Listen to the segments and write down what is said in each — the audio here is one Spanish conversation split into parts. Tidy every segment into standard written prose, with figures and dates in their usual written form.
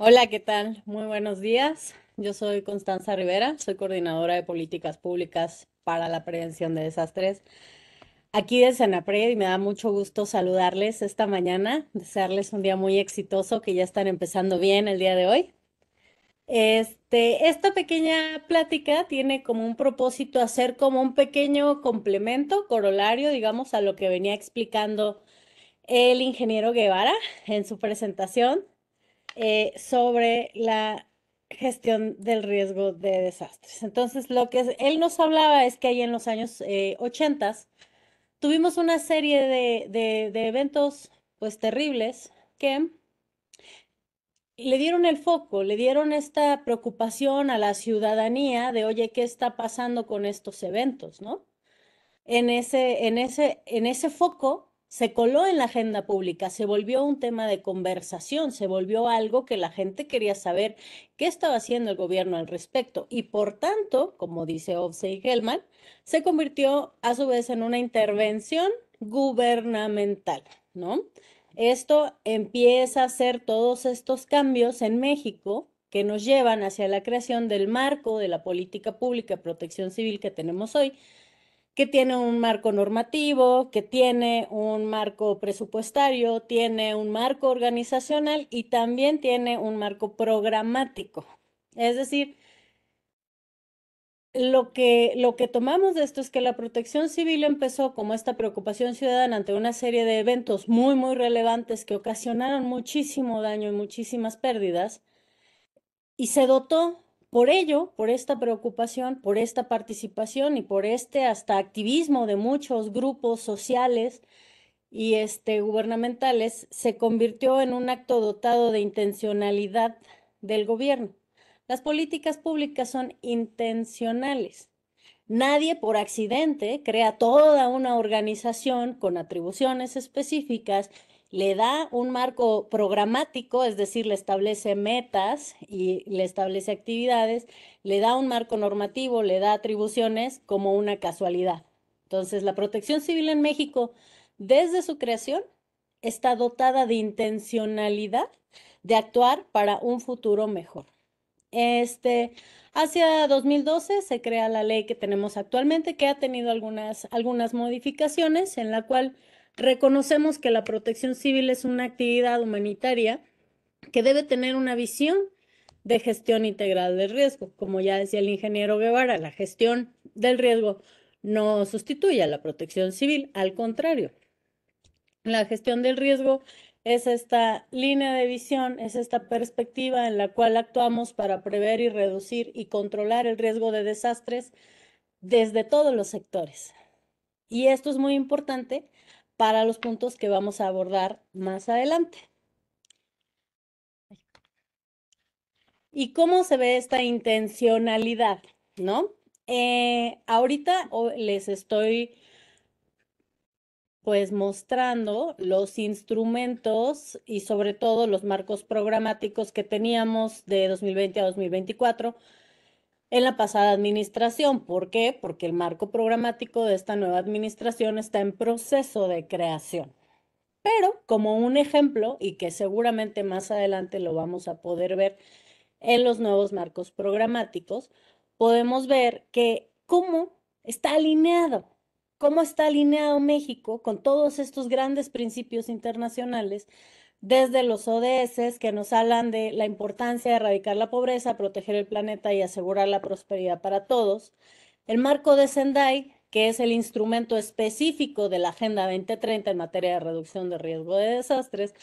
Hola, ¿qué tal? Muy buenos días. Yo soy Constanza Rivera, soy coordinadora de políticas públicas para la prevención de desastres aquí de Senapred y me da mucho gusto saludarles esta mañana, desearles un día muy exitoso, que ya están empezando bien el día de hoy. Esta pequeña plática tiene como un propósito hacer como un pequeño complemento, corolario, digamos, a lo que venía explicando el ingeniero Guevara en su presentación sobre la gestión del riesgo de desastres. Entonces, lo que él nos hablaba es que ahí en los años 80 tuvimos una serie de eventos pues terribles que le dieron el foco, le dieron esta preocupación a la ciudadanía de, oye, ¿qué está pasando con estos eventos, no? En ese foco se coló en la agenda pública, se volvió un tema de conversación, se volvió algo que la gente quería saber qué estaba haciendo el gobierno al respecto y por tanto, como dice Ovsey Hellman, se convirtió a su vez en una intervención gubernamental, ¿no? Esto empieza a hacer todos estos cambios en México que nos llevan hacia la creación del marco de la política pública de protección civil que tenemos hoy, que tiene un marco normativo, que tiene un marco presupuestario, tiene un marco organizacional y también tiene un marco programático. Es decir, lo que tomamos de esto es que la protección civil empezó como esta preocupación ciudadana ante una serie de eventos muy, muy relevantes que ocasionaron muchísimo daño y muchísimas pérdidas, y se dotó por ello, por esta preocupación, por esta participación y por este hasta activismo de muchos grupos sociales y gubernamentales, se convirtió en un acto dotado de intencionalidad del gobierno. Las políticas públicas son intencionales. Nadie por accidente crea toda una organización con atribuciones específicas, le da un marco programático, es decir, le establece metas y le establece actividades, le da un marco normativo, le da atribuciones como una casualidad. Entonces, la Protección Civil en México, desde su creación, está dotada de intencionalidad de actuar para un futuro mejor. Hacia 2012 se crea la ley que tenemos actualmente, que ha tenido algunas modificaciones, en la cual reconocemos que la protección civil es una actividad humanitaria que debe tener una visión de gestión integral del riesgo. Como ya decía el ingeniero Guevara, la gestión del riesgo no sustituye a la protección civil, al contrario. La gestión del riesgo es esta línea de visión, es esta perspectiva en la cual actuamos para prever y reducir y controlar el riesgo de desastres desde todos los sectores. Y esto es muy importante para los puntos que vamos a abordar más adelante. ¿Y cómo se ve esta intencionalidad? ¿No? Ahorita les estoy pues mostrando los instrumentos y sobre todo los marcos programáticos que teníamos de 2020 a 2024 en la pasada administración. ¿Por qué? Porque el marco programático de esta nueva administración está en proceso de creación. Pero como un ejemplo, y que seguramente más adelante lo vamos a poder ver en los nuevos marcos programáticos, podemos ver que cómo está alineado México con todos estos grandes principios internacionales desde los ODS que nos hablan de la importancia de erradicar la pobreza, proteger el planeta y asegurar la prosperidad para todos. El marco de Sendai, que es el instrumento específico de la Agenda 2030 en materia de reducción de riesgo de desastres,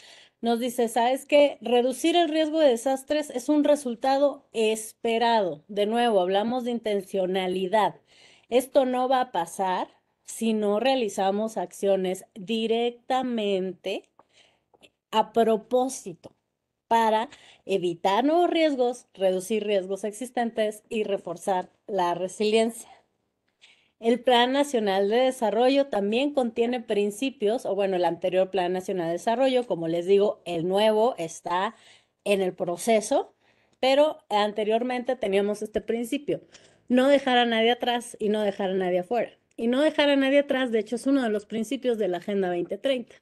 nos dice, ¿sabes qué? Reducir el riesgo de desastres es un resultado esperado. De nuevo, hablamos de intencionalidad. Esto no va a pasar si no realizamos acciones directamente a propósito para evitar nuevos riesgos, reducir riesgos existentes y reforzar la resiliencia. El Plan Nacional de Desarrollo también contiene principios, o bueno, el anterior Plan Nacional de Desarrollo, como les digo, el nuevo está en el proceso, pero anteriormente teníamos este principio, no dejar a nadie atrás y no dejar a nadie afuera. Y no dejar a nadie atrás, de hecho, es uno de los principios de la Agenda 2030.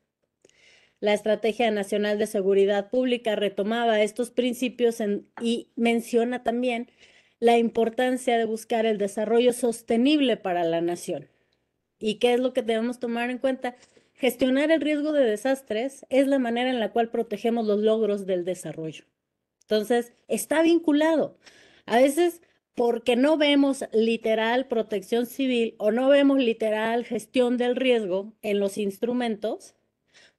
La Estrategia Nacional de Seguridad Pública retomaba estos principios y menciona también la importancia de buscar el desarrollo sostenible para la nación. ¿Y qué es lo que debemos tomar en cuenta? Gestionar el riesgo de desastres es la manera en la cual protegemos los logros del desarrollo. Entonces, está vinculado. A veces, porque no vemos literal protección civil o no vemos literal gestión del riesgo en los instrumentos,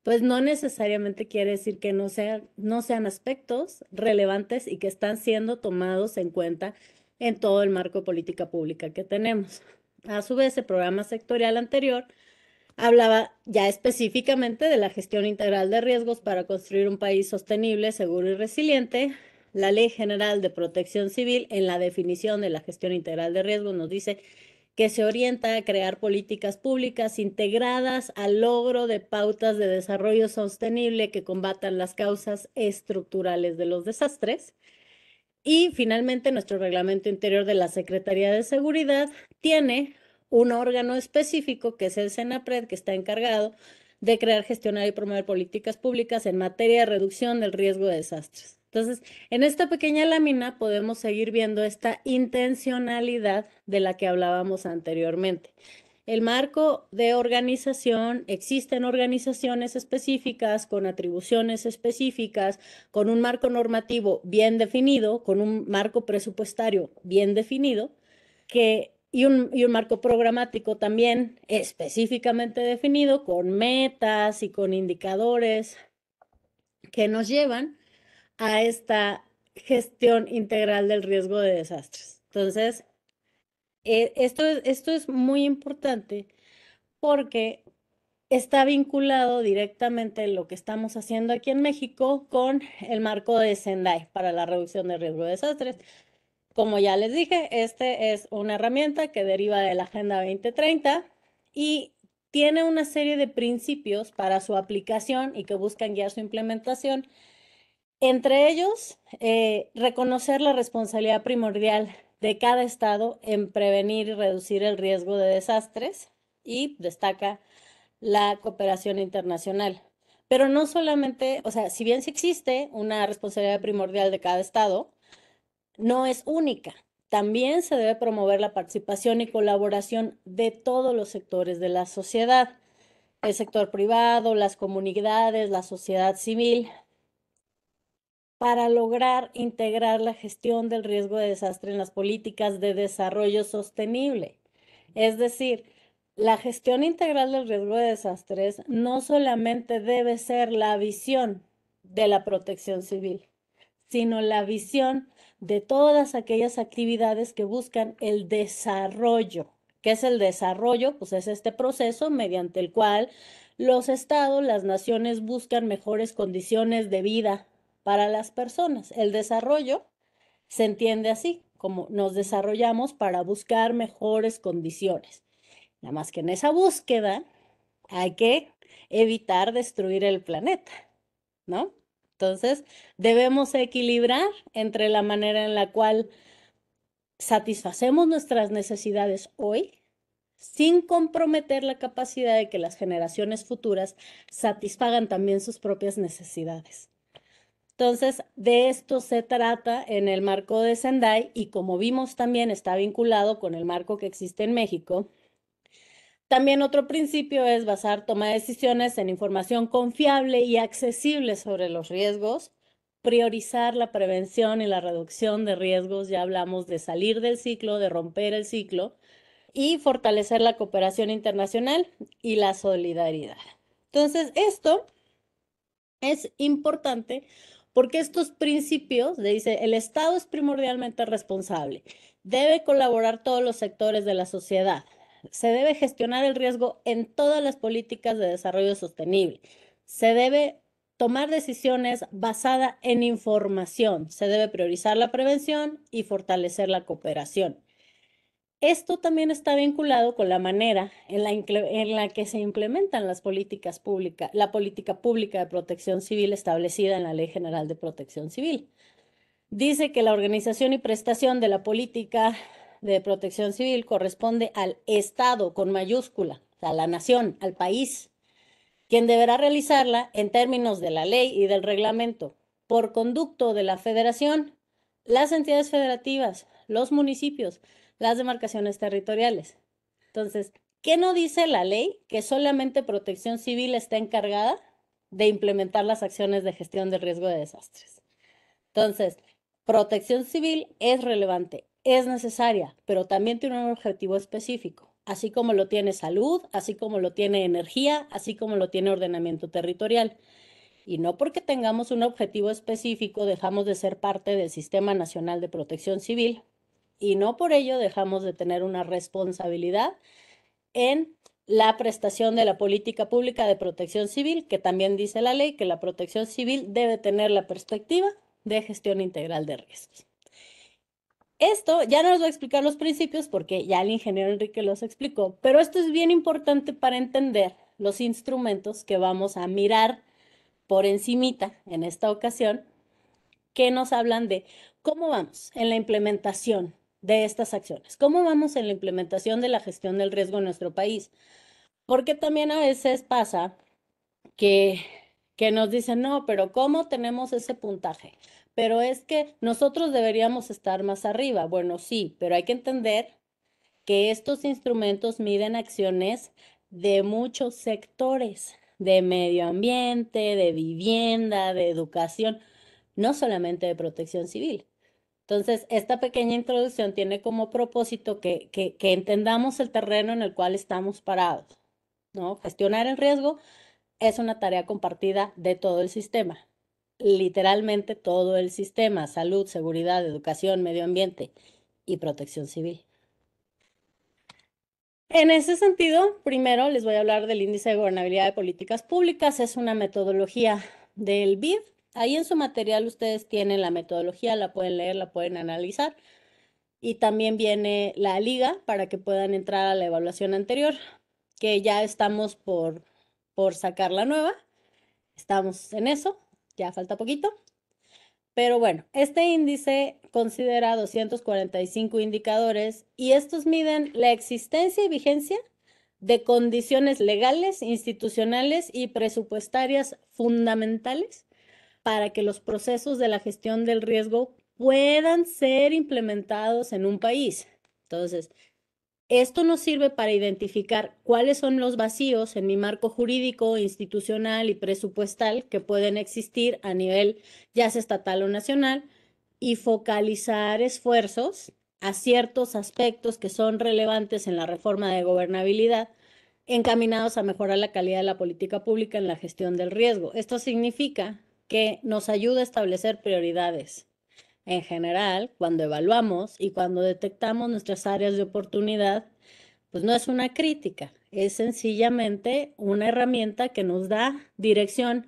pues no necesariamente quiere decir que no sean aspectos relevantes y que están siendo tomados en cuenta en todo el marco de política pública que tenemos. A su vez, el programa sectorial anterior hablaba ya específicamente de la gestión integral de riesgos para construir un país sostenible, seguro y resiliente. La Ley General de Protección Civil, en la definición de la gestión integral de riesgos, nos dice que se orienta a crear políticas públicas integradas al logro de pautas de desarrollo sostenible que combatan las causas estructurales de los desastres. Y finalmente, nuestro reglamento interior de la Secretaría de Seguridad tiene un órgano específico, que es el SENAPRED, que está encargado de crear, gestionar y promover políticas públicas en materia de reducción del riesgo de desastres. Entonces, en esta pequeña lámina podemos seguir viendo esta intencionalidad de la que hablábamos anteriormente. El marco de organización, existen organizaciones específicas con atribuciones específicas, con un marco normativo bien definido, con un marco presupuestario bien definido, y un marco programático también específicamente definido, con metas y con indicadores que nos llevan a esta gestión integral del riesgo de desastres. Entonces, esto es muy importante porque está vinculado directamente lo que estamos haciendo aquí en México con el marco de Sendai para la reducción de riesgo de desastres. Como ya les dije, este es una herramienta que deriva de la Agenda 2030 y tiene una serie de principios para su aplicación y que buscan guiar su implementación. Entre ellos, reconocer la responsabilidad primordial de cada estado en prevenir y reducir el riesgo de desastres, y destaca la cooperación internacional. Pero no solamente, o sea, si bien sí existe una responsabilidad primordial de cada estado, no es única. También se debe promover la participación y colaboración de todos los sectores de la sociedad, el sector privado, las comunidades, la sociedad civil, para lograr integrar la gestión del riesgo de desastre en las políticas de desarrollo sostenible. Es decir, la gestión integral del riesgo de desastres no solamente debe ser la visión de la protección civil, sino la visión de todas aquellas actividades que buscan el desarrollo. ¿Qué es el desarrollo? Pues es este proceso mediante el cual los estados, las naciones buscan mejores condiciones de vida para las personas. El desarrollo se entiende así, como nos desarrollamos para buscar mejores condiciones. Nada más que en esa búsqueda hay que evitar destruir el planeta, ¿no? Entonces, debemos equilibrar entre la manera en la cual satisfacemos nuestras necesidades hoy, sin comprometer la capacidad de que las generaciones futuras satisfagan también sus propias necesidades. Entonces, de esto se trata en el marco de Sendai, y como vimos también está vinculado con el marco que existe en México También otro principio es basar toma de decisiones en información confiable y accesible sobre los riesgos, priorizar la prevención y la reducción de riesgos, ya hablamos de salir del ciclo, de romper el ciclo, y fortalecer la cooperación internacional y la solidaridad. Entonces, esto es importante porque estos principios, dice, el Estado es primordialmente responsable, debe colaborar todos los sectores de la sociedad, se debe gestionar el riesgo en todas las políticas de desarrollo sostenible, se debe tomar decisiones basadas en información, se debe priorizar la prevención y fortalecer la cooperación. Esto también está vinculado con la manera en la que se implementan las políticas públicas, la política pública de protección civil establecida en la Ley General de Protección Civil. Dice que la organización y prestación de la política de protección civil corresponde al Estado con mayúscula, a la nación, al país, quien deberá realizarla en términos de la ley y del reglamento, por conducto de la federación, las entidades federativas, los municipios, las demarcaciones territoriales. Entonces, ¿qué no dice la ley? Que solamente Protección Civil está encargada de implementar las acciones de gestión del riesgo de desastres. Entonces, Protección Civil es relevante, es necesaria, pero también tiene un objetivo específico, así como lo tiene salud, así como lo tiene energía, así como lo tiene ordenamiento territorial. Y no porque tengamos un objetivo específico dejamos de ser parte del Sistema Nacional de Protección Civil y no por ello dejamos de tener una responsabilidad en la prestación de la política pública de protección civil, que también dice la ley que la protección civil debe tener la perspectiva de gestión integral de riesgos. Esto ya no les voy a explicar los principios porque ya el ingeniero Enrique los explicó, pero esto es bien importante para entender los instrumentos que vamos a mirar por encimita en esta ocasión, que nos hablan de cómo vamos en la implementación de estas acciones, cómo vamos en la implementación de la gestión del riesgo en nuestro país, porque también a veces pasa que, que nos dicen, no, pero ¿cómo tenemos ese puntaje? Pero es que nosotros deberíamos estar más arriba. Bueno, sí, pero hay que entender que estos instrumentos miden acciones de muchos sectores, de medio ambiente, de vivienda, de educación, no solamente de protección civil. Entonces, esta pequeña introducción tiene como propósito que entendamos el terreno en el cual estamos parados, ¿no? Gestionar el riesgo es una tarea compartida de todo el sistema, literalmente todo el sistema, salud, seguridad, educación, medio ambiente y protección civil. En ese sentido, primero les voy a hablar del índice de gobernabilidad de políticas públicas. Es una metodología del BID. Ahí en su material ustedes tienen la metodología, la pueden leer, la pueden analizar. Y también viene la liga para que puedan entrar a la evaluación anterior, que ya estamos por sacar la nueva. Estamos en eso, ya falta poquito. Pero bueno, este índice considera 245 indicadores y estos miden la existencia y vigencia de condiciones legales, institucionales y presupuestarias fundamentales para que los procesos de la gestión del riesgo puedan ser implementados en un país. Entonces, esto nos sirve para identificar cuáles son los vacíos en mi marco jurídico, institucional y presupuestal que pueden existir a nivel ya sea estatal o nacional y focalizar esfuerzos a ciertos aspectos que son relevantes en la reforma de gobernabilidad encaminados a mejorar la calidad de la política pública en la gestión del riesgo. Esto significa que nos ayuda a establecer prioridades en general, cuando evaluamos y cuando detectamos nuestras áreas de oportunidad, pues no es una crítica, es sencillamente una herramienta que nos da dirección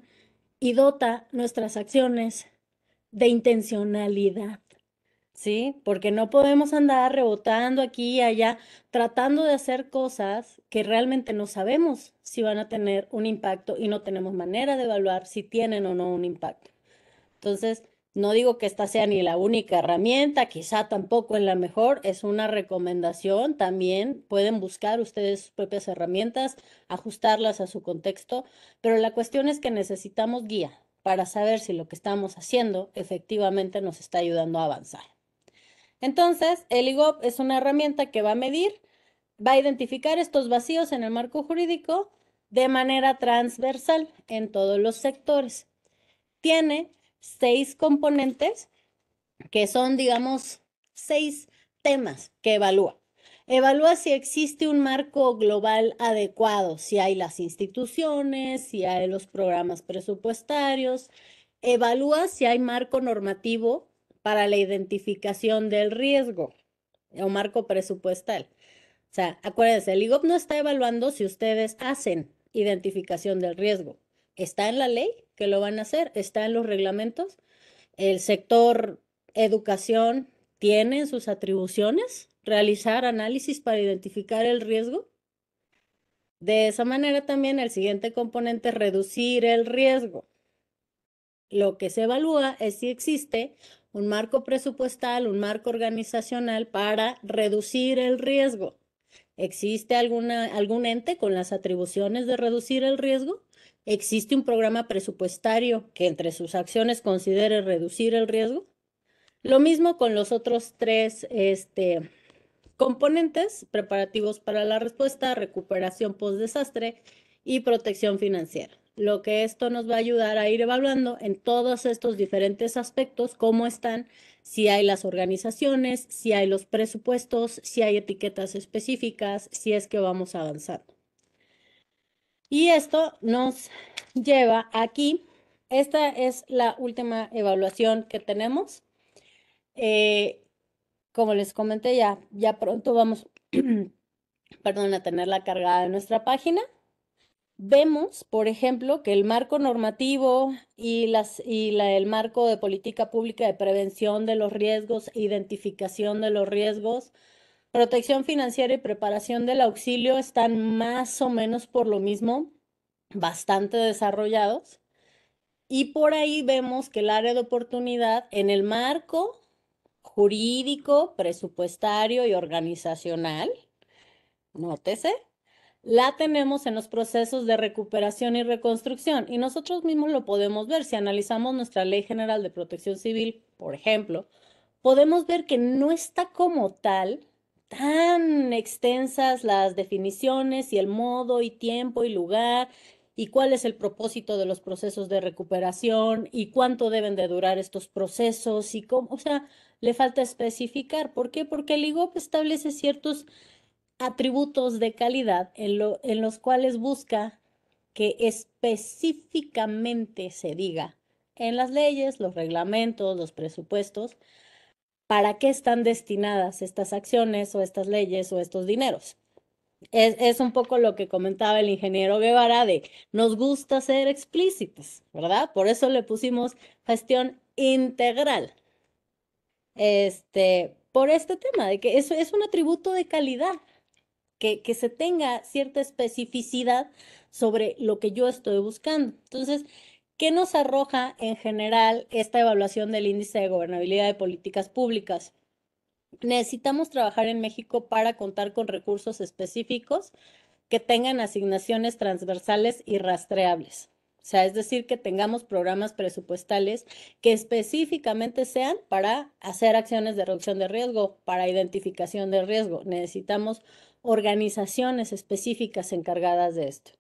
y dota nuestras acciones de intencionalidad, ¿sí? Porque no podemos andar rebotando aquí y allá tratando de hacer cosas que realmente no sabemos si van a tener un impacto y no tenemos manera de evaluar si tienen o no un impacto. Entonces, no digo que esta sea ni la única herramienta, quizá tampoco es la mejor, es una recomendación, también pueden buscar ustedes sus propias herramientas, ajustarlas a su contexto, pero la cuestión es que necesitamos guía para saber si lo que estamos haciendo efectivamente nos está ayudando a avanzar. Entonces, el IGOP es una herramienta que va a medir va a identificar estos vacíos en el marco jurídico de manera transversal en todos los sectores. Tiene 6 componentes que son, digamos, 6 temas que evalúa. Evalúa si existe un marco global adecuado, si hay las instituciones, si hay los programas presupuestarios. Evalúa si hay marco normativo para la identificación del riesgo o marco presupuestal. O sea, acuérdense, el IGOP no está evaluando si ustedes hacen identificación del riesgo. Está en la ley que lo van a hacer, está en los reglamentos. El sector educación tiene en sus atribuciones realizar análisis para identificar el riesgo. De esa manera también el siguiente componente es reducir el riesgo. Lo que se evalúa es si existe un marco presupuestal, un marco organizacional para reducir el riesgo. ¿Existe algún ente con las atribuciones de reducir el riesgo? ¿Existe un programa presupuestario que entre sus acciones considere reducir el riesgo? Lo mismo con los otros 3 componentes: preparativos para la respuesta, recuperación post-desastre y protección financiera. Lo que esto nos va a ayudar a ir evaluando en todos estos diferentes aspectos cómo están, si hay las organizaciones, si hay los presupuestos, si hay etiquetas específicas, si es que vamos avanzando. Y esto nos lleva aquí. Esta es la última evaluación que tenemos. Como les comenté, ya pronto vamos, perdón, a tenerla cargada en nuestra página. Vemos, por ejemplo, que el marco normativo y el marco de política pública de prevención de los riesgos, identificación de los riesgos, protección financiera y preparación del auxilio están más o menos por lo mismo, bastante desarrollados. Y por ahí vemos que el área de oportunidad en el marco jurídico, presupuestario y organizacional, nótese, la tenemos en los procesos de recuperación y reconstrucción, y nosotros mismos lo podemos ver. Si analizamos nuestra Ley General de Protección Civil, por ejemplo, podemos ver que no está como tal tan extensas las definiciones y el modo y tiempo y lugar y cuál es el propósito de los procesos de recuperación y cuánto deben de durar estos procesos y cómo, o sea, le falta especificar. ¿Por qué? Porque el IGOP establece ciertos atributos de calidad en los cuales busca que específicamente se diga en las leyes, los reglamentos, los presupuestos, para qué están destinadas estas acciones o estas leyes o estos dineros. Es un poco lo que comentaba el ingeniero Guevara de nos gusta ser explícitos, ¿verdad? Por eso le pusimos gestión integral. Por este tema de que eso es un atributo de calidad, que se tenga cierta especificidad sobre lo que yo estoy buscando. Entonces, ¿qué nos arroja en general esta evaluación del índice de gobernabilidad de políticas públicas? Necesitamos trabajar en México para contar con recursos específicos que tengan asignaciones transversales y rastreables. O sea, es decir, que tengamos programas presupuestales que específicamente sean para hacer acciones de reducción de riesgo, para identificación de riesgo. Necesitamos organizaciones específicas encargadas de esto.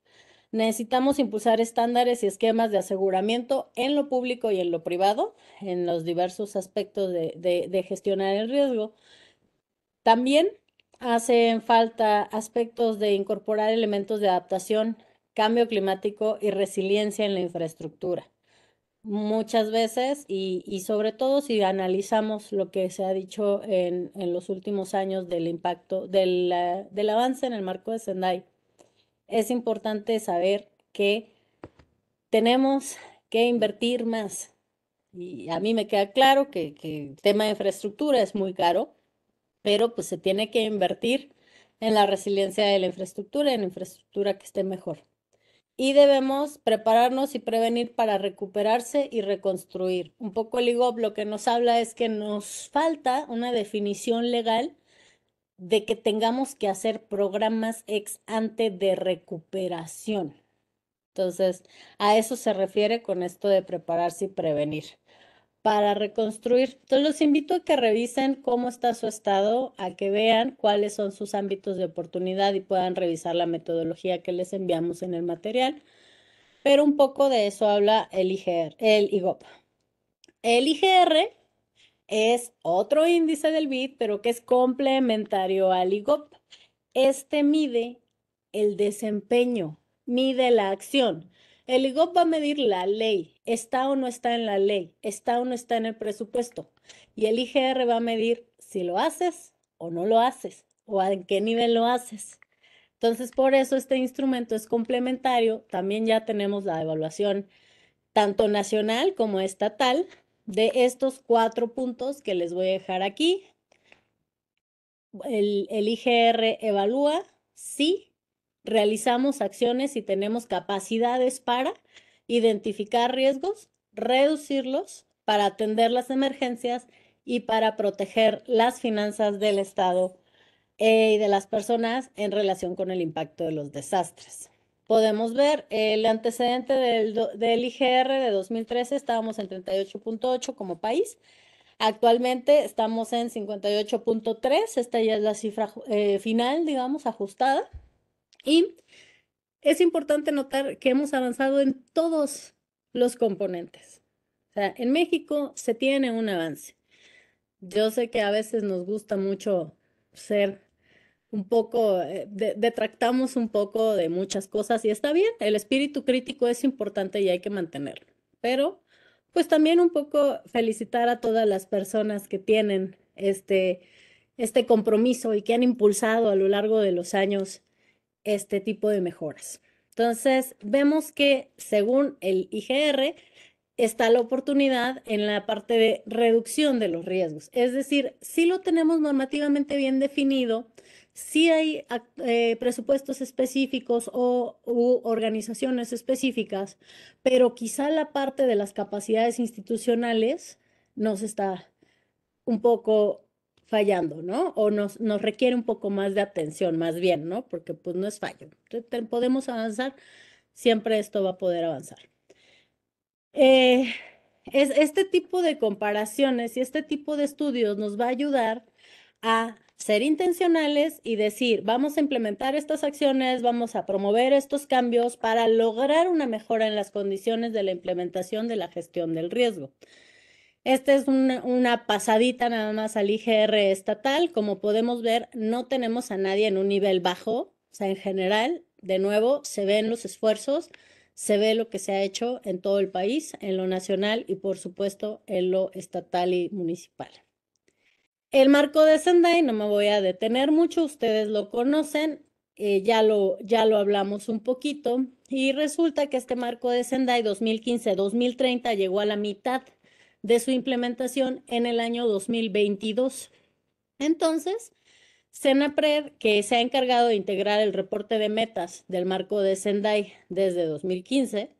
Necesitamos impulsar estándares y esquemas de aseguramiento en lo público y en lo privado, en los diversos aspectos de gestionar el riesgo. También hacen falta aspectos de incorporar elementos de adaptación, cambio climático y resiliencia en la infraestructura. Muchas veces, y sobre todo si analizamos lo que se ha dicho en los últimos años del impacto, del avance en el marco de Sendai, es importante saber que tenemos que invertir más. Y a mí me queda claro que el tema de infraestructura es muy caro, pero pues se tiene que invertir en la resiliencia de la infraestructura, en infraestructura que esté mejor. Y debemos prepararnos y prevenir para recuperarse y reconstruir. Un poco el IGOP lo que nos habla es que nos falta una definición legal de que tengamos que hacer programas ex ante de recuperación. Entonces, a eso se refiere con esto de prepararse y prevenir. para reconstruir. Entonces los invito a que revisen cómo está su estado, a que vean cuáles son sus ámbitos de oportunidad y puedan revisar la metodología que les enviamos en el material. Pero un poco de eso habla el IGR, el IGOP. El IGR es otro índice del BID, pero que es complementario al IGOP. Este mide el desempeño, mide la acción. El IGOP va a medir la ley, está o no está en la ley, está o no está en el presupuesto. Y el IGR va a medir si lo haces o no lo haces, o en qué nivel lo haces. Entonces, por eso este instrumento es complementario. También ya tenemos la evaluación tanto nacional como estatal de estos 4 puntos que les voy a dejar aquí. El IGR evalúa si realizamos acciones y tenemos capacidades para identificar riesgos, reducirlos, para atender las emergencias y para proteger las finanzas del Estado y de las personas en relación con el impacto de los desastres. Podemos ver el antecedente del IGR de 2013, estábamos en 38.8 como país. Actualmente estamos en 58.3, esta ya es la cifra final, digamos, ajustada. Y es importante notar que hemos avanzado en todos los componentes. O sea, en México se tiene un avance. Yo sé que a veces nos gusta mucho ser un poco, detractamos un poco de muchas cosas y está bien, el espíritu crítico es importante y hay que mantenerlo, pero pues también un poco felicitar a todas las personas que tienen este compromiso y que han impulsado a lo largo de los años este tipo de mejoras. Entonces, vemos que según el IGR, está la oportunidad en la parte de reducción de los riesgos. Es decir, si lo tenemos normativamente bien definido, si hay presupuestos específicos u organizaciones específicas, pero quizá la parte de las capacidades institucionales nos está un poco fallando, ¿no? O nos requiere un poco más de atención, más bien, ¿no? Porque pues no es fallo. Podemos avanzar, siempre esto va a poder avanzar. Este tipo de comparaciones y este tipo de estudios nos va a ayudar a ser intencionales y decir, vamos a implementar estas acciones, vamos a promover estos cambios para lograr una mejora en las condiciones de la implementación de la gestión del riesgo. Esta es una pasadita nada más al IGR estatal. Como podemos ver, no tenemos a nadie en un nivel bajo. O sea, en general, de nuevo, se ven los esfuerzos, se ve lo que se ha hecho en todo el país, en lo nacional y, por supuesto, en lo estatal y municipal. El marco de Sendai, no me voy a detener mucho, ustedes lo conocen, ya lo hablamos un poquito, y resulta que este marco de Sendai 2015-2030 llegó a la mitad de su implementación en el año 2022. Entonces, Senapred, que se ha encargado de integrar el reporte de metas del marco de Sendai desde 2015,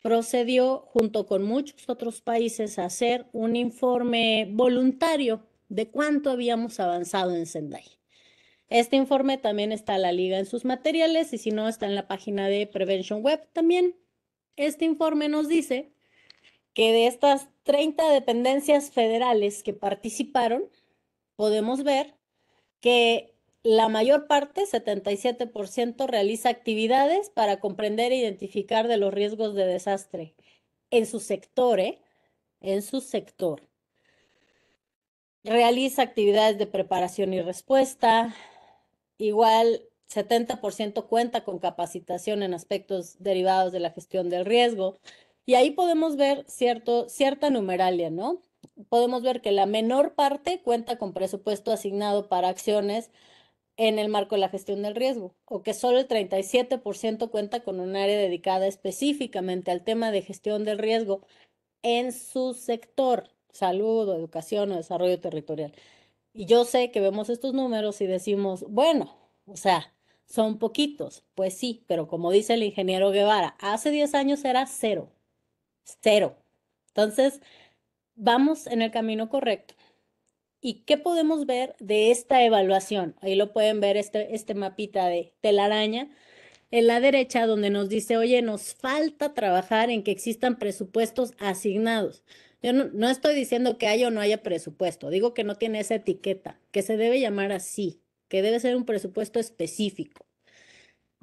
procedió junto con muchos otros países a hacer un informe voluntario de cuánto habíamos avanzado en Sendai. Este informe también está a la liga en sus materiales y si no está en la página de Prevention Web también. Este informe nos dice que de estas 30 dependencias federales que participaron, podemos ver que la mayor parte, 77%, realiza actividades para comprender e identificar de los riesgos de desastre en su sector, en su sector. Realiza actividades de preparación y respuesta. Igual, 70% cuenta con capacitación en aspectos derivados de la gestión del riesgo. Y ahí podemos ver cierta numeralia, ¿no? Podemos ver que la menor parte cuenta con presupuesto asignado para acciones en el marco de la gestión del riesgo, o que solo el 37% cuenta con un área dedicada específicamente al tema de gestión del riesgo en su sector, salud, o educación o desarrollo territorial. Y yo sé que vemos estos números y decimos, bueno, o sea, son poquitos. Pues sí, pero como dice el ingeniero Guevara, hace 10 años era cero, cero. Entonces, vamos en el camino correcto. ¿Y qué podemos ver de esta evaluación? Ahí lo pueden ver, este mapita de telaraña en la derecha, donde nos dice, oye, nos falta trabajar en que existan presupuestos asignados. Yo no estoy diciendo que haya o no haya presupuesto, digo que no tiene esa etiqueta, que se debe llamar así, que debe ser un presupuesto específico.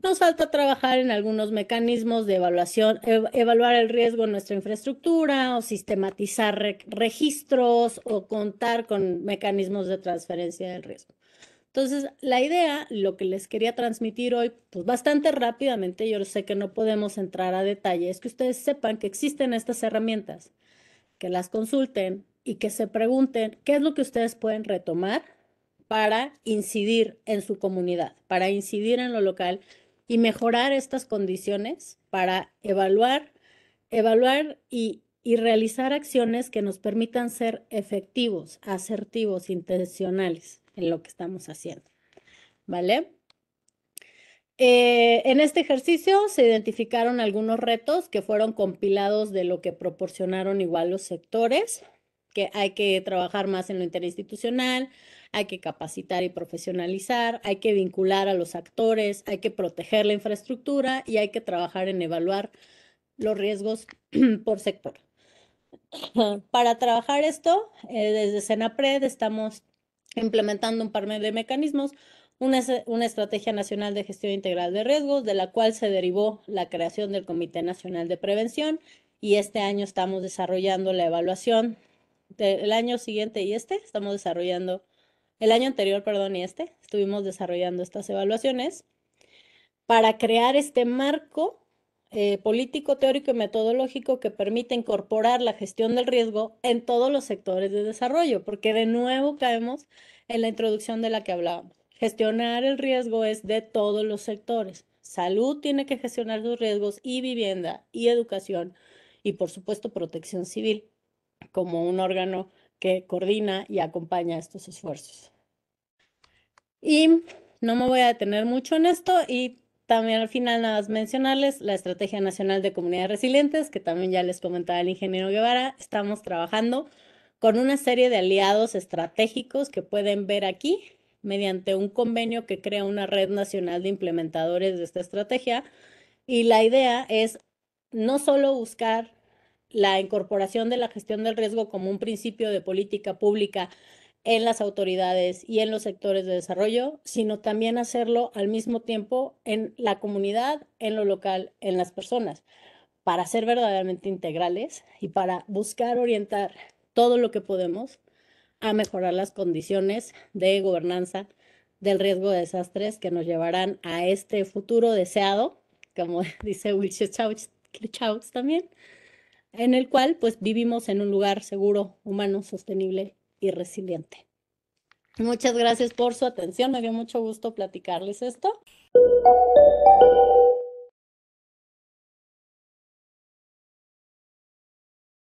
Nos falta trabajar en algunos mecanismos de evaluación, evaluar el riesgo en nuestra infraestructura o sistematizar registros o contar con mecanismos de transferencia del riesgo. Entonces, la idea, lo que les quería transmitir hoy, pues bastante rápidamente, yo sé que no podemos entrar a detalle, es que ustedes sepan que existen estas herramientas, que las consulten y que se pregunten qué es lo que ustedes pueden retomar para incidir en su comunidad, para incidir en lo local y mejorar estas condiciones para evaluar y realizar acciones que nos permitan ser efectivos, asertivos, intencionales en lo que estamos haciendo. ¿Vale? En este ejercicio se identificaron algunos retos que fueron compilados de lo que proporcionaron igual los sectores, que hay que trabajar más en lo interinstitucional, hay que capacitar y profesionalizar, hay que vincular a los actores, hay que proteger la infraestructura y hay que trabajar en evaluar los riesgos por sector. Para trabajar esto, desde Senapred estamos implementando un par de mecanismos, una estrategia nacional de gestión integral de riesgos, de la cual se derivó la creación del Comité Nacional de Prevención, y este año estamos desarrollando la evaluación del año siguiente y estamos desarrollando, el año anterior, perdón, y estuvimos desarrollando estas evaluaciones para crear este marco político, teórico y metodológico que permite incorporar la gestión del riesgo en todos los sectores de desarrollo, porque de nuevo caemos en la introducción de la que hablábamos. Gestionar el riesgo es de todos los sectores. Salud tiene que gestionar sus riesgos y vivienda y educación y por supuesto protección civil como un órgano que coordina y acompaña estos esfuerzos. Y no me voy a detener mucho en esto y también al final nada más mencionarles la Estrategia Nacional de Comunidades Resilientes, que también ya les comentaba el ingeniero Guevara. Estamos trabajando con una serie de aliados estratégicos que pueden ver aquí mediante un convenio que crea una red nacional de implementadores de esta estrategia. Y la idea es no solo buscar la incorporación de la gestión del riesgo como un principio de política pública en las autoridades y en los sectores de desarrollo, sino también hacerlo al mismo tiempo en la comunidad, en lo local, en las personas, para ser verdaderamente integrales y para buscar orientar todo lo que podemos a mejorar las condiciones de gobernanza del riesgo de desastres que nos llevarán a este futuro deseado, como dice Wilshire Chauch también, en el cual pues vivimos en un lugar seguro, humano, sostenible y resiliente. Muchas gracias por su atención, me dio mucho gusto platicarles esto.